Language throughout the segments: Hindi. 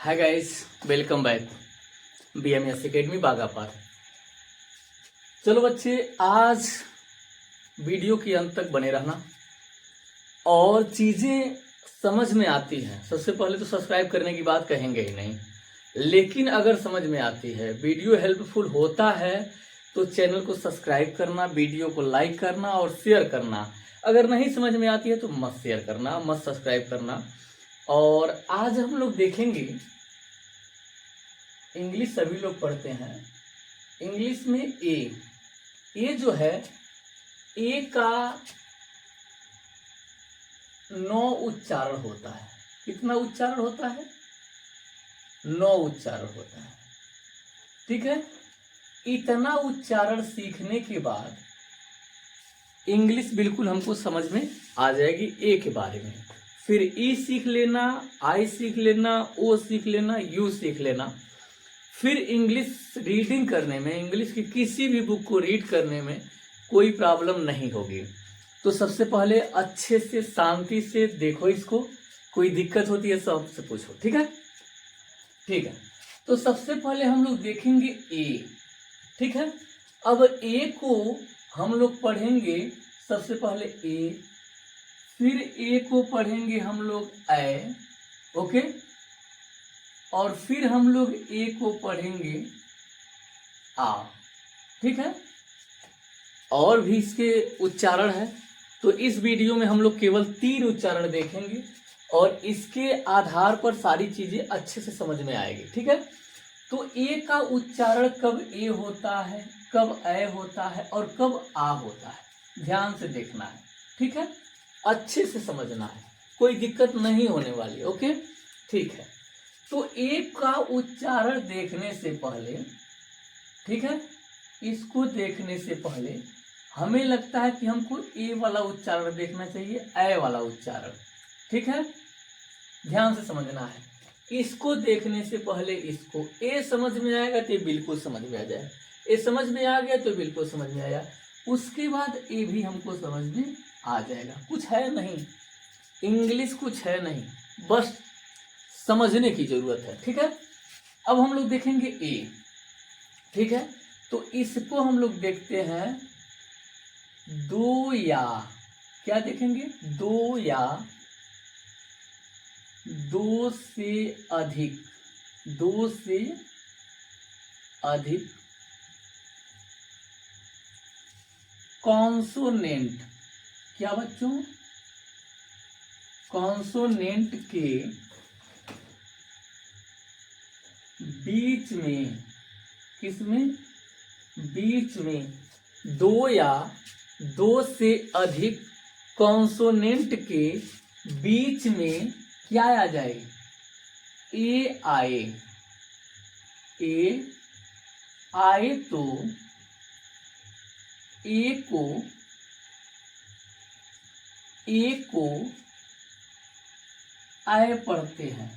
Hi guys, welcome back BMS academy Bagapar. चलो बच्चे, आज वीडियो के अंत तक बने रहना और चीज़ें समझ में आती हैं। सबसे पहले तो सब्सक्राइब करने की बात कहेंगे ही नहीं, लेकिन अगर समझ में आती है, वीडियो हेल्पफुल होता है तो चैनल को सब्सक्राइब करना, वीडियो को लाइक करना और शेयर करना। अगर नहीं समझ में आती है तो मत शेयर करना, मत सब्सक्राइब करना। और आज हम लोग देखेंगे, इंग्लिश सभी लोग पढ़ते हैं। इंग्लिश में ए जो है, ए का 9 उच्चारण होता है। कितना उच्चारण होता है? 9 उच्चारण होता है। ठीक है, इतना उच्चारण सीखने के बाद इंग्लिश बिल्कुल हमको समझ में आ जाएगी ए के बारे में। फिर ई सीख लेना, आई सीख लेना, ओ सीख लेना, यू सीख लेना। फिर इंग्लिश रीडिंग करने में, इंग्लिश की किसी भी बुक को रीड करने में कोई प्रॉब्लम नहीं होगी। तो सबसे पहले अच्छे से शांति से देखो इसको, कोई दिक्कत होती है सबसे पूछो। ठीक है, ठीक है। तो सबसे पहले हम लोग देखेंगे ए। ठीक है, अब ए को हम लोग पढ़ेंगे सबसे पहले ए, फिर ए को पढ़ेंगे हम लोग ए, ओके, और फिर हम लोग ए को पढ़ेंगे आ। ठीक है, और भी इसके उच्चारण है, तो इस वीडियो में हम लोग केवल 3 उच्चारण देखेंगे और इसके आधार पर सारी चीजें अच्छे से समझ में आएगी। ठीक है, तो ए का उच्चारण कब ए होता है, कब ए होता है और कब आ होता है, ध्यान से देखना है। ठीक है, अच्छे से समझना है, कोई दिक्कत नहीं होने वाली। ओके, ठीक है। तो ए का उच्चारण देखने से पहले, ठीक है, इसको देखने से पहले हमें लगता है कि हमको ए वाला उच्चारण देखना चाहिए, ए वाला उच्चारण। ठीक है, ध्यान से समझना है। इसको देखने से पहले इसको ए समझ में आएगा तो बिल्कुल समझ में आ जाए, ए समझ में आ गया तो बिल्कुल समझ में आया, उसके बाद ए भी हमको समझ में आ जाएगा। कुछ है नहीं, इंग्लिश कुछ है नहीं, बस समझने की जरूरत है। ठीक है, अब हम लोग देखेंगे ए। ठीक है, तो इसको हम लोग देखते हैं दो या, क्या देखेंगे? दो या दो से अधिक, दो से अधिक कॉन्सोनेंट। क्या बच्चों? कॉन्सोनेंट के बीच में, किसमें? बीच में दो या दो से अधिक कॉन्सोनेंट के बीच में क्या आ जाए? ए आए। ए आए तो ए को आए पढ़ते हैं,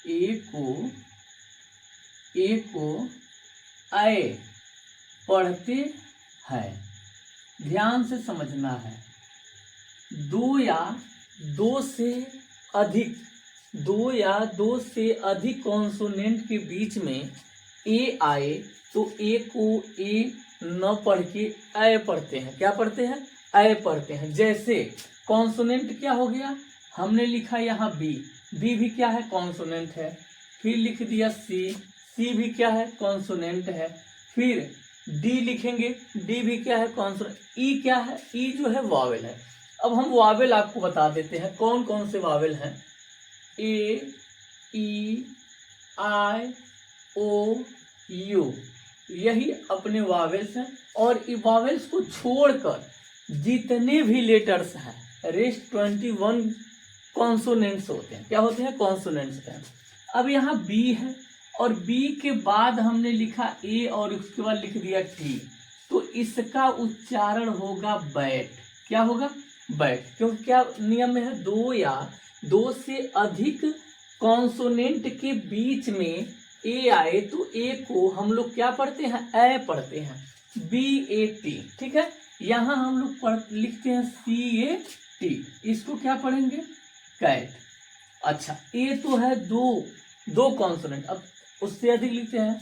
ए को आए पढ़ते हैं। ध्यान से समझना है। दो या दो से अधिक, दो या दो से अधिक कॉन्सोनेंट के बीच में ए आए तो ए को ए न पढ़ के ए पढ़ते हैं। क्या पढ़ते हैं? ए पढ़ते हैं। जैसे कॉन्सोनेंट क्या हो गया, हमने लिखा यहाँ बी, बी भी क्या है? कॉन्सोनेंट है। फिर लिख दिया सी, सी भी क्या है? कॉन्सोनेंट है। फिर डी लिखेंगे, डी भी क्या है? कॉन्सोनेंट। ई क्या है? ई जो है वावेल है। अब हम वावेल आपको बता देते हैं कौन कौन से वावेल हैं। ए, ई, आई, ओ, यू, यही अपने वावेल्स हैं। और ये वावेल्स को छोड़कर जितने भी लेटर्स हैं, रेस्ट 21 कॉन्सोनेंट्स होते हैं। क्या होते हैं? कॉन्सोनेंट्स हैं। अब यहाँ बी है और बी के बाद हमने लिखा ए और उसके बाद लिख दिया टी, तो इसका उच्चारण होगा बैट। क्या होगा? बैट। क्योंकि क्या नियम में है? दो या दो से अधिक कॉन्सोनेंट के बीच में ए आए तो ए को हम लोग क्या पढ़ते हैं? ए पढ़ते हैं, BAT। ठीक है, यहाँ हम लोग लिखते हैं CAT, इसको क्या पढ़ेंगे? कैट। अच्छा, ए तो है दो, दो कॉन्सोनेंट। अब उससे अधिक लिखते हैं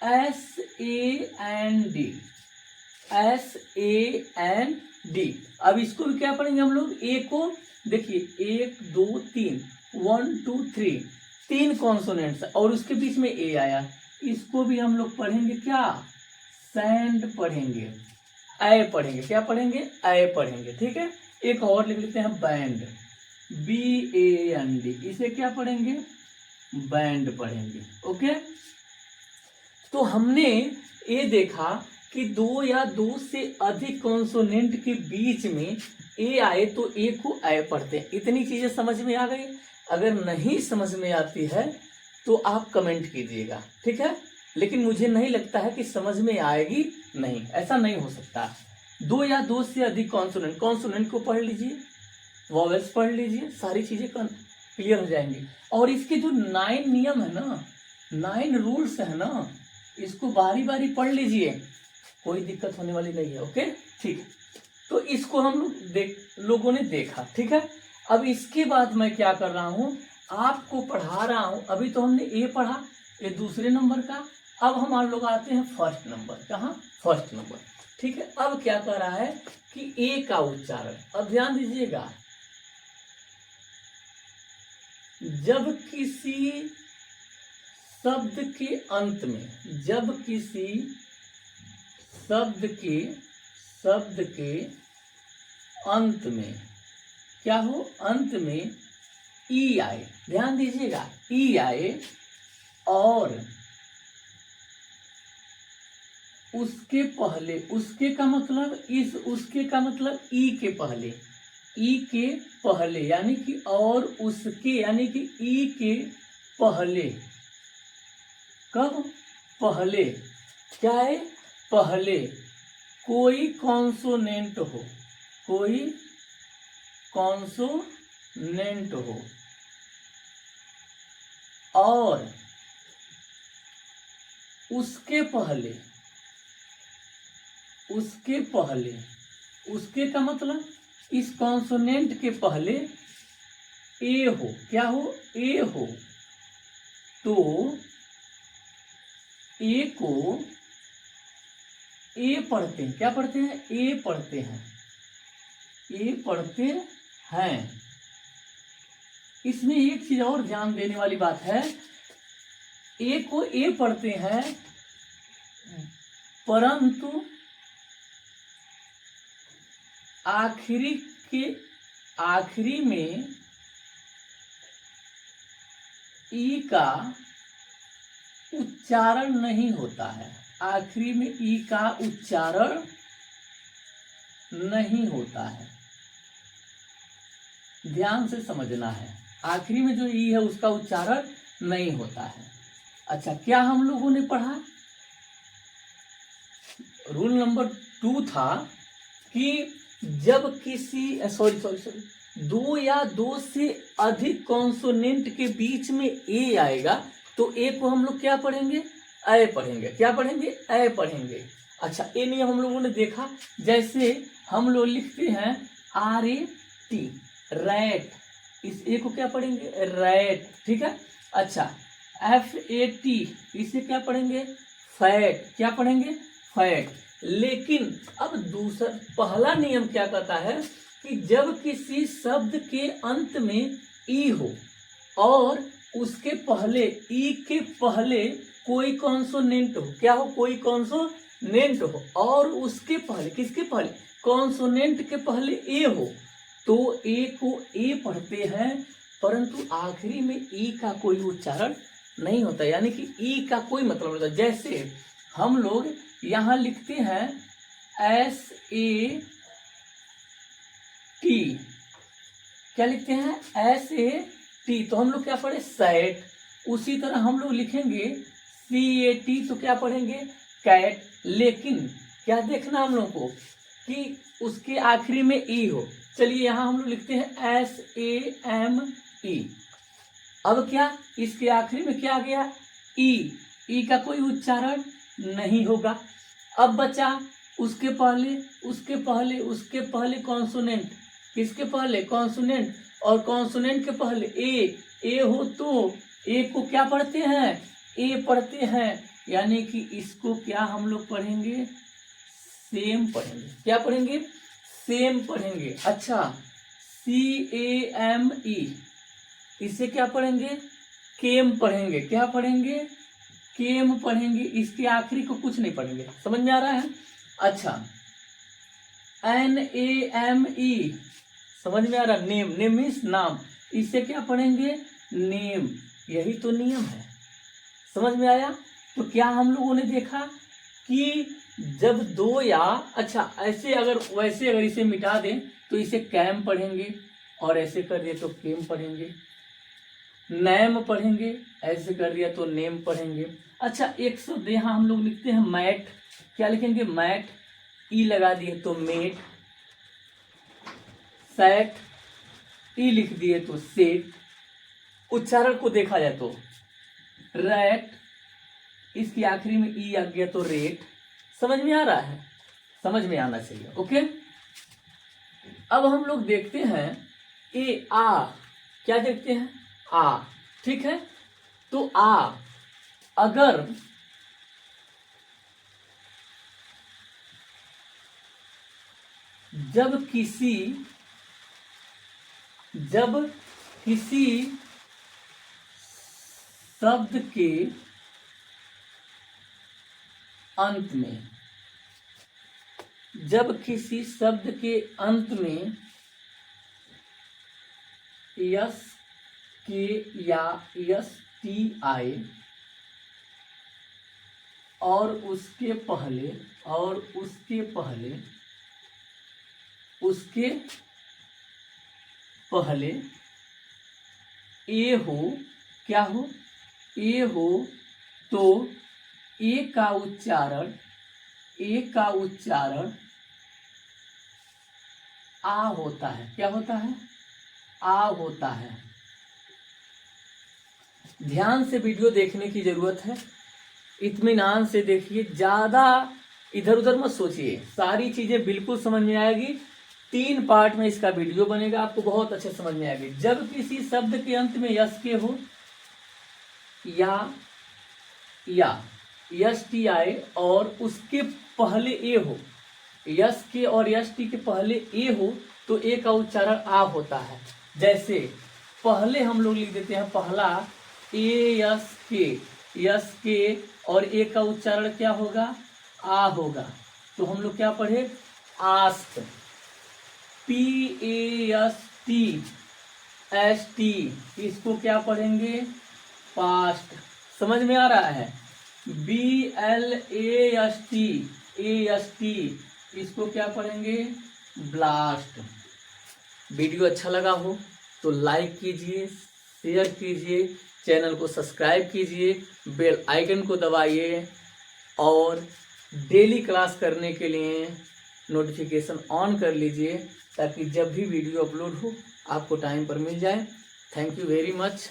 SAND, SAND। अब इसको भी क्या पढ़ेंगे हम लोग, ए को देखिए 1 2 3, 1 2 3, 3 कॉन्सोनेंट्स और उसके बीच में ए आया, इसको भी हम लोग पढ़ेंगे क्या, सैंड पढ़ेंगे, ए पढ़ेंगे, क्या पढ़ेंगे, ए पढ़ेंगे। ठीक है, एक और लिख लेते हैं बैंड, BAND, इसे क्या पढ़ेंगे, बैंड पढ़ेंगे। ओके, तो हमने ये देखा कि दो या दो से अधिक कॉन्सोनेंट के बीच में ए आए तो ए को ए पढ़ते हैं। इतनी चीजें समझ में आ गई। अगर नहीं समझ में आती है तो आप कमेंट कीजिएगा, ठीक है, लेकिन मुझे नहीं लगता है कि समझ में आएगी, नहीं, ऐसा नहीं हो सकता। दो या दो से अधिक कॉन्सोनेंट, कॉन्सोनेंट को पढ़ लीजिए, वॉवेल्स पढ़ लीजिए, सारी चीजें क्लियर हो जाएंगी। और इसके जो 9 नियम है ना, 9 रूल्स है ना, इसको बारी बारी पढ़ लीजिए, कोई दिक्कत होने वाली नहीं है। ओके, ठीक है, तो इसको हम लोगों ने देखा। ठीक है, अब इसके बाद मैं क्या कर रहा हूं, आपको पढ़ा रहा हूं। अभी तो हमने ए पढ़ा, ये दूसरे नंबर का। अब हमारे लोग आते हैं फर्स्ट नंबर, कहाँ, फर्स्ट नंबर। ठीक है, अब क्या कर रहा है कि ए का उच्चारण, अब ध्यान दीजिएगा, जब किसी शब्द के अंत में, जब किसी शब्द के अंत में क्या हो, अंत में ई आए, ध्यान दीजिएगा, ई आए और उसके पहले, उसके का मतलब इस, उसके का मतलब ई के पहले, ई के पहले यानी कि, और उसके यानी कि ई के पहले, कब, पहले, क्या है, पहले कोई कॉन्सोनेंट हो, कोई कॉन्सोनेंट हो और उसके पहले, उसके पहले, उसके का मतलब इस कॉन्सोनेंट के पहले ए हो, क्या हो, ए हो, तो ए को ए पढ़ते हैं, क्या पढ़ते हैं, ए पढ़ते हैं, ए पढ़ते हैं। इसमें एक चीज और ध्यान देने वाली बात है, ए को ए पढ़ते हैं, परंतु आखिरी के, आखिरी में ई का उच्चारण नहीं होता है, आखिरी में ई का उच्चारण नहीं होता है, ध्यान से समझना है, आखिरी में जो ई है उसका उच्चारण नहीं होता है। अच्छा, क्या हम लोगों ने पढ़ा, रूल नंबर 2 था कि जब किसी, सॉरी, दो या दो से अधिक कॉन्सोनेंट के बीच में ए आएगा तो ए को हम लोग क्या पढ़ेंगे, ए पढ़ेंगे, क्या पढ़ेंगे, ए पढ़ेंगे। अच्छा, ए नियम हम लोगों ने देखा, जैसे हम लोग लिखते हैं RAT, रैट, इस ए को क्या पढ़ेंगे, रैट, ठीक है। अच्छा, FAT, इसे क्या पढ़ेंगे, फैट, क्या पढ़ेंगे, फैट। लेकिन अब दूसरा, पहला नियम क्या कहता है कि जब किसी शब्द के अंत में ई हो और उसके पहले, ई के पहले कोई कॉन्सोनेंट हो, क्या हो, कोई कॉन्सोनेंट हो, और उसके पहले, किसके पहले, कॉन्सोनेंट के पहले ए हो, तो ए को ए पढ़ते हैं, परंतु आखिरी में ई का कोई उच्चारण नहीं होता, यानी कि ई का कोई मतलब नहीं होता। जैसे हम लोग यहां लिखते हैं SAT, क्या लिखते हैं, SAT, तो हम लोग क्या पढ़े, सैट। उसी तरह हम लोग लिखेंगे CAT, तो क्या पढ़ेंगे, कैट। लेकिन क्या देखना हम लोग को कि उसके आखिरी में ई हो। चलिए यहां हम लोग लिखते हैं SAME, अब क्या, इसके आखिरी में क्या आ गया, ई का कोई उच्चारण नहीं होगा। अब बचा उसके पहले, उसके पहले, उसके पहले कॉन्सोनेंट, किसके पहले, कॉन्सोनेंट, और कॉन्सोनेंट के पहले ए हो तो ए को क्या पढ़ते हैं, ए पढ़ते हैं, यानी कि इसको क्या हम लोग पढ़ेंगे, सेम पढ़ेंगे। क्या पढ़ेंगे, सेम पढ़ेंगे। अच्छा, CAME, इसे क्या पढ़ेंगे, केम पढ़ेंगे। क्या पढ़ेंगे, केम पढ़ेंगे। इसके आखिरी को कुछ नहीं पढ़ेंगे। समझ में आ रहा है। अच्छा, NAME, समझ में आ रहा, नेम, नेम मीन्स नाम, इसे क्या पढ़ेंगे, नेम। यही तो नियम है। समझ में आया। तो क्या हम लोगों ने देखा कि जब दो या, अच्छा ऐसे अगर, वैसे अगर इसे मिटा दें तो इसे कैम पढ़ेंगे, और ऐसे कर दिए तो केम पढ़ेंगे। नेम पढ़ेंगे, ऐसे कर दिया तो नेम पढ़ेंगे। अच्छा, एक शब्द यहाँ हम लोग लिखते हैं मैट, क्या लिखेंगे, मैट, ई लगा दिए तो मेट। सेट, ई लिख दिए तो सेट। उच्चारण को देखा जाए तो रैट, इसकी आखिरी में ई आ गया तो रेट। समझ में आ रहा है, समझ में आना चाहिए। ओके, अब हम लोग देखते हैं ए आ, क्या देखते हैं, आ, ठीक है। तो आ, अगर जब किसी शब्द के अंत में, जब किसी शब्द के अंत में यस के या यस टी आए और उसके पहले ए हो, क्या हो, ए हो, तो ए का उच्चारण आ होता है। क्या होता है, आ होता है। ध्यान से वीडियो देखने की जरूरत है, इत्मीनान से देखिए, ज्यादा इधर उधर मत सोचिए, सारी चीजें बिल्कुल समझ में आएगी। 3 पार्ट में इसका वीडियो बनेगा, आपको बहुत अच्छे समझ में आएगी। जब किसी शब्द के अंत में यस के हो या यस टी आए और उसके पहले ए हो, यस के और यस टी के पहले ए हो, तो ए का उच्चारण आ होता है। जैसे पहले हम लोग लिख देते हैं, पहला यस के और ए का उच्चारण क्या होगा, आ होगा। तो हम लोग क्या पढ़े, आस्ट। PAST, इसको क्या पढ़ेंगे, पास्ट। समझ में आ रहा है। BLAST, इसको क्या पढ़ेंगे, ब्लास्ट। वीडियो अच्छा लगा हो तो लाइक कीजिए, शेयर कीजिए, चैनल को सब्सक्राइब कीजिए, बेल आइकन को दबाइए, और डेली क्लास करने के लिए नोटिफिकेशन ऑन कर लीजिए, ताकि जब भी वीडियो अपलोड हो आपको टाइम पर मिल जाए। Thank you very much.